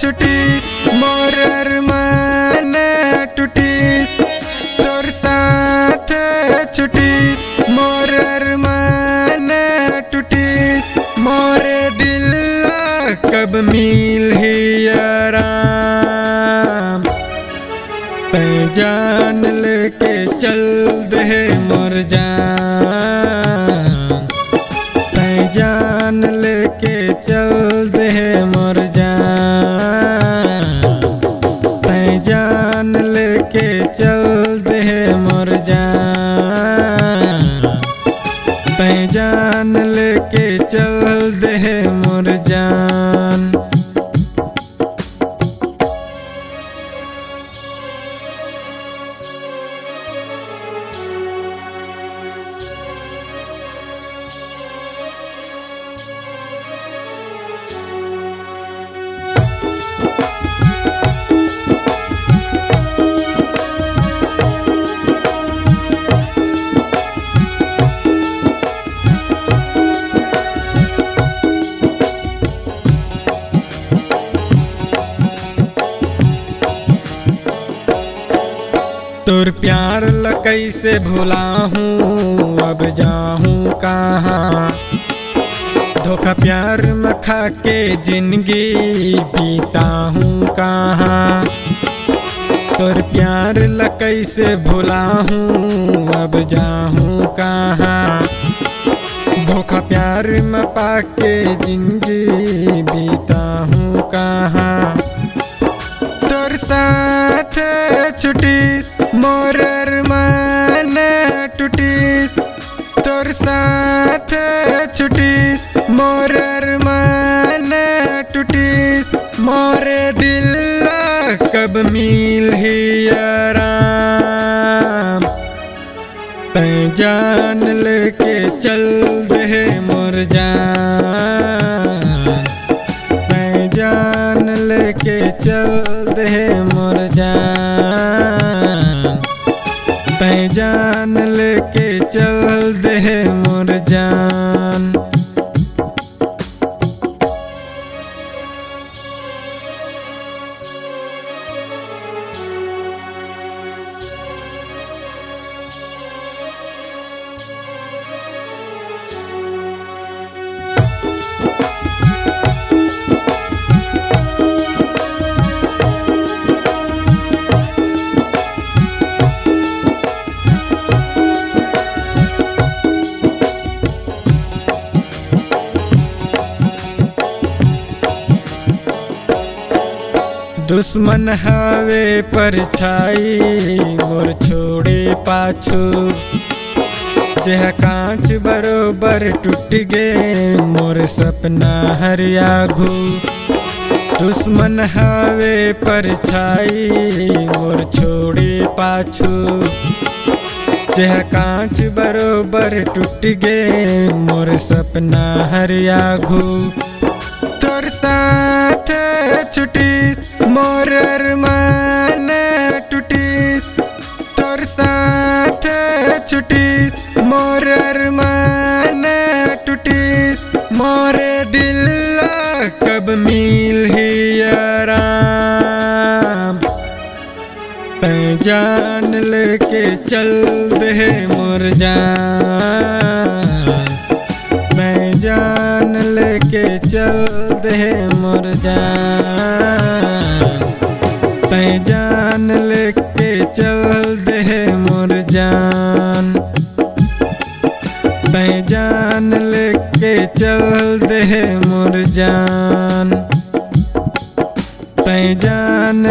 छुटी मोर अरमान टूटी तोर साथ छुटी मोर अरमान टूटी मोरे दिल कब मिल ही आराम तै जान लेके चल दे मोर जान तै जान लेके चल दे मोर जान तै जान लेके चल दे मोर जान तै जान लेके चल दे मोर जान। तोर प्यार ल कैसे भुला हूँ अब जाहूँ कहाँ धोखा प्यार में खा के जिंदगी बीता हूँ कहाँ तोर प्यार ल कैसे भुला हूँ अब जाहूँ कहाँ धोखा प्यार में पाके जिंदगी बीता हूँ कहाँ तोर साथ छुटी मोर अरमान टूटी तोर साथ छुटी मोर अरमान टूटी मोरे दिल कब मिल ही आराम तै जान लेके चल दे मोर जान तै जान लेके चल दे मोर जान तै जान लेके चल दे मोर जान। दुश्मन हवे परछाई मोर छोड़े पाछू जेह कांच बरोबर टूट गे मोर सपना हरिया घू दुश्मन हवे परछाई मोर छोड़े पाछू जेह कांच बरोबर टूट गे मोर सपना हरिया घू तोर साथ छुटी मोर अरमान टूटी तोर साथ छुटी मोर अरमान टूटी मोरे दिल कब मिल ही आराम तै जान लेके चल दे मोर जान मैं जान लेके चल दे मोर जान तै जान लेके चल दे मोर जान तै जान लेके चल दे मोर जान तै जान